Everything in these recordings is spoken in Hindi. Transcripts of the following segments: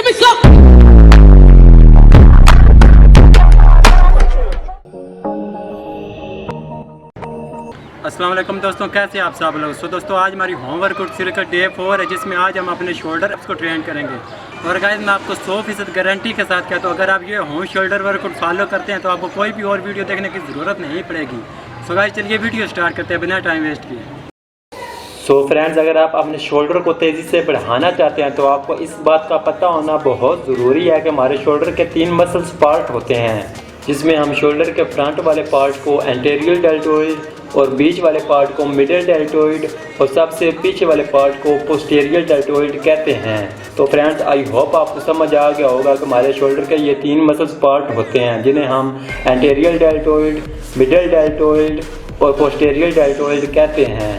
me some. अस्सलाम वालेकुम दोस्तों, कैसे आप सब लोग। दोस्तों आज हमारी होमवर्क सीरीज का डे 4 है, जिसमें आज हम अपने शोल्डर को ट्रेन करेंगे। और गाइस मैं आपको 100% गारंटी के साथ कहता हूँ, अगर आप ये होम शोल्डर वर्कआउट फॉलो करते हैं तो आपको कोई भी और वीडियो देखने की ज़रूरत नहीं पड़ेगी। सो गाइस चलिए वीडियो स्टार्ट करते हैं बिना टाइम वेस्ट किए। सो फ्रेंड्स, अगर आप अपने शोल्डर को तेज़ी से बढ़ाना चाहते हैं तो आपको इस बात का पता होना बहुत ज़रूरी है कि हमारे शोल्डर के 3 मसल्स पार्ट होते हैं, जिसमें हम शोल्डर के फ्रंट वाले पार्ट को एंटीरियर डेल्टोइड और बीच वाले पार्ट को मिडिल डेल्टोइड और सबसे पीछे वाले पार्ट को पोस्टीरियर डेल्टोइड कहते हैं। तो फ्रेंड्स, आई होप आपको समझ आ गया होगा कि हमारे शोल्डर के ये 3 मसल्स पार्ट होते हैं, जिन्हें हम एंटीरियर डेल्टोइड, मिडिल डेल्टोइड और पोस्टीरियर डेल्टोइड कहते हैं।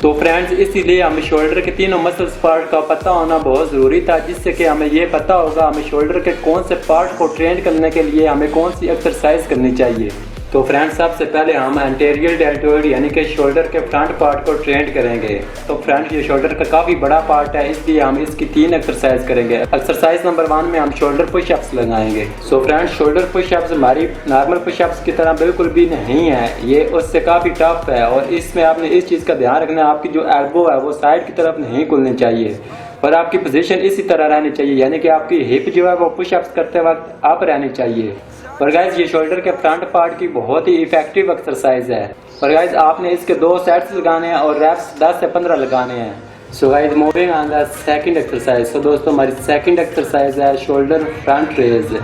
तो फ्रेंड्स, इसीलिए हमें शोल्डर के तीनों मसल्स पार्ट का पता होना बहुत ज़रूरी था, जिससे कि हमें ये पता होगा हमें शोल्डर के कौन से पार्ट को ट्रेन करने के लिए हमें कौन सी एक्सरसाइज करनी चाहिए। तो फ्रेंड्स, सबसे पहले हम एंटीरियर डेल्टोइड यानी कि शोल्डर के फ्रंट पार्ट को ट्रेन करेंगे। तो फ्रेंड्स, ये शोल्डर का काफ़ी बड़ा पार्ट है, इसलिए हम इसकी 3 एक्सरसाइज करेंगे। एक्सरसाइज नंबर 1 में हम शोल्डर पुशअप्स लगाएंगे। सो फ्रेंड्स, शोल्डर पुशअप्स हमारी नॉर्मल पुशअप्स की तरह बिल्कुल भी नहीं है, ये उससे काफ़ी टफ है। और इसमें आपने इस चीज़ का ध्यान रखना है, आपकी जो एल्बो है वो साइड की तरफ नहीं खुलनी चाहिए और आपकी पोजीशन इसी तरह रहनी चाहिए, यानी कि आपकी हिप जो है वो पुशअप्स करते वक्त अप रहनी चाहिए। और गाइज, ये शोल्डर के फ्रंट पार्ट की बहुत ही इफेक्टिव एक्सरसाइज है। और गाइज, आपने इसके 2 सेट्स लगाने हैं और रेप्स 10 से 15 लगाने हैं। So guys, moving on the second exercise. तो दोस्तों, हमारी सेकंड एक्सरसाइज है शोल्डर फ्रंट रेज।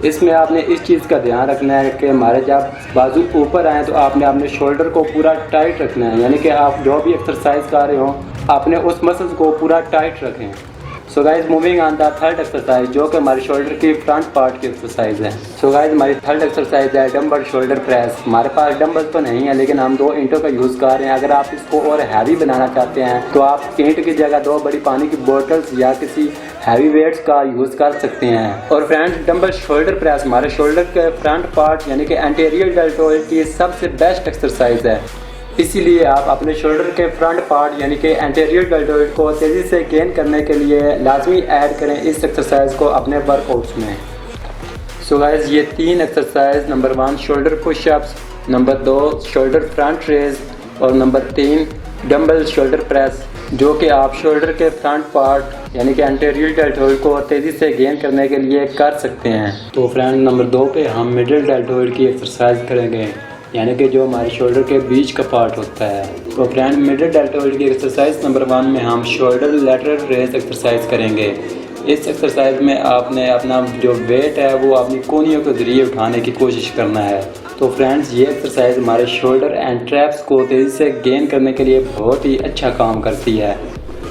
इसमें आपने इस चीज़ का ध्यान रखना है कि हमारे जब बाजू ऊपर आए तो आपने अपने शोल्डर को पूरा टाइट रखना है, यानी कि आप जो भी एक्सरसाइज कर रहे हो आपने उस मसल्स को पूरा टाइट रखें। So guys, moving on the third exercise, जो कि हमारे शोल्डर की फ्रंट पार्ट की एक्सरसाइज है। सो गाइज, हमारी थर्ड एक्सरसाइज है डंबल शोल्डर प्रेस। हमारे पास डंबल तो नहीं है, लेकिन हम 2 ईंटों का यूज़ कर रहे हैं। अगर आप इसको और हैवी बनाना चाहते हैं तो आप ईंट की जगह 2 बड़ी पानी की बोतल्स या किसी हैवी वेट्स का यूज़ कर सकते हैं। और फ्रेंड्स, डंबल शोल्डर प्रेस हमारे शोल्डर के फ्रंट पार्ट यानी कि एंटीरियर डेल्टोइड की सबसे बेस्ट एक्सरसाइज है। इसीलिए आप अपने शोल्डर के फ्रंट पार्ट यानी कि एंटीरियर डेल्टोइड को तेज़ी से गेन करने के लिए लाजमी ऐड करें इस एक्सरसाइज को अपने वर्कआउट्स में। सो गाइस, ये 3 exercise, number 1 shoulder pushups, number 2 shoulder front raise और नंबर 3 डंबल शोल्डर प्रेस, जो कि आप शोल्डर के फ्रंट पार्ट यानी कि एंटीरियर डेल्टोइड को तेज़ी से गेन करने के लिए कर सकते हैं। तो फ्रेंड, नंबर 2 पे हम मिडिल डेल्टोइड की एक्सरसाइज करेंगे, यानी कि जो हमारे शोल्डर के बीच का पार्ट होता है। तो फ्रेंड, मिडिल डेल्टोइड की एक्सरसाइज नंबर 1 में हम शोल्डर लैटरल रेज एक्सरसाइज करेंगे। इस एक्सरसाइज में आपने अपना जो वेट है वो अपनी कोहनियों के ज़रिए उठाने की कोशिश करना है। तो फ्रेंड्स, ये एक्सरसाइज हमारे शोल्डर एंड ट्रैप्स को तेज़ी से गेन करने के लिए बहुत ही अच्छा काम करती है।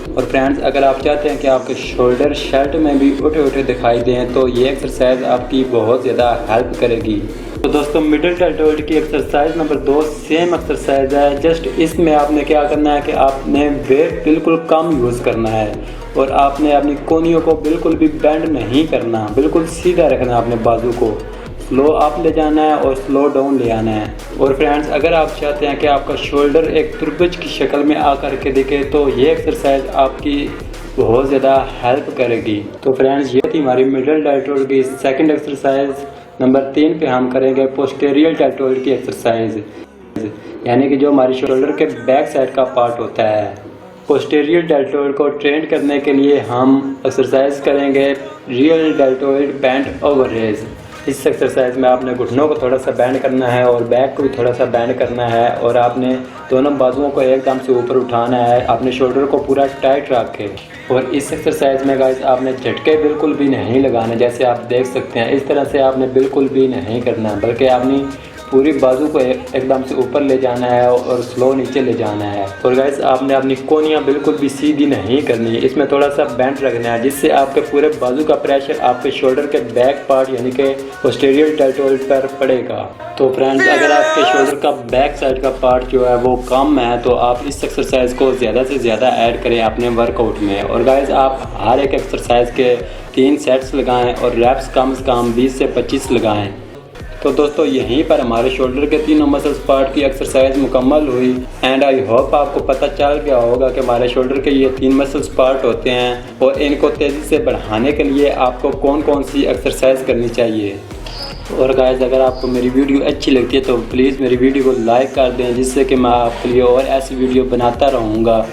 और फ्रेंड्स, अगर आप चाहते हैं कि आपके शोल्डर शर्ट में भी उठे उठे दिखाई दें तो ये एक्सरसाइज आपकी बहुत ज़्यादा हेल्प करेगी। तो दोस्तों, मिडिल डेल्टोइड की एक्सरसाइज नंबर 2 सेम एक्सरसाइज है, जस्ट इसमें आपने क्या करना है कि आपने वेट बिल्कुल कम यूज़ करना है और आपने अपनी कोहनियों को बिल्कुल भी बेंड नहीं करना, बिल्कुल सीधा रखना है। अपने बाजू को स्लो अप ले जाना है और स्लो डाउन ले आना है। और फ्रेंड्स, अगर आप चाहते हैं कि आपका शोल्डर एक त्रिभुज की शक्ल में आकर के दिखे तो ये एक्सरसाइज आपकी बहुत ज़्यादा हेल्प करेगी। तो फ्रेंड्स, ये थी हमारी मिडिल डेल्टोइड की सेकंड एक्सरसाइज। नंबर 3 पे हम करेंगे पोस्टीरियर डेल्टोइड की एक्सरसाइज, यानी कि जो हमारी शोल्डर के बैक साइड का पार्ट होता है। पोस्टीरियर डेल्टोइड को ट्रेन करने के लिए हम एक्सरसाइज करेंगे rear deltoid bent over raise. इस एक्सरसाइज में आपने घुटनों को थोड़ा सा बैंड करना है और बैक को भी थोड़ा सा बैंड करना है और आपने दोनों बाजुओं को एकदम से ऊपर उठाना है, अपने शोल्डर को पूरा टाइट रखें। और इस एक्सरसाइज में गाइस आपने झटके बिल्कुल भी नहीं लगाने, जैसे आप देख सकते हैं इस तरह से आपने बिल्कुल भी नहीं करना, बल्कि आपने पूरी बाजू को एकदम से ऊपर ले जाना है और स्लो नीचे ले जाना है। और गाइस, आपने अपनी कोहनियाँ बिल्कुल भी सीधी नहीं करनी है, इसमें थोड़ा सा बेंड रखना है, जिससे आपके पूरे बाजू का प्रेशर आपके शोल्डर के बैक पार्ट यानी कि पोस्टीरियर डेल्टोइड पर पड़ेगा। तो फ्रेंड्स, अगर आपके शोल्डर का बैक साइड का पार्ट जो है वो कम है तो आप इस एक्सरसाइज को ज़्यादा से ज़्यादा ऐड करें अपने वर्कआउट में। और गाइस, आप हर एक एक्सरसाइज के 3 सेट्स लगाएं और रेप्स कम से कम 20 से 25 लगाएं। तो दोस्तों यहीं पर हमारे शोल्डर के तीनों मसल्स पार्ट की एक्सरसाइज मुकम्मल हुई। एंड आई होप आपको पता चल गया होगा कि हमारे शोल्डर के ये 3 मसल्स पार्ट होते हैं और इनको तेज़ी से बढ़ाने के लिए आपको कौन कौन सी एक्सरसाइज करनी चाहिए। और गाइस अगर आपको मेरी वीडियो अच्छी लगती है तो प्लीज़ मेरी वीडियो को लाइक कर दें, जिससे कि मैं आपके लिए और ऐसी वीडियो बनाता रहूँगा।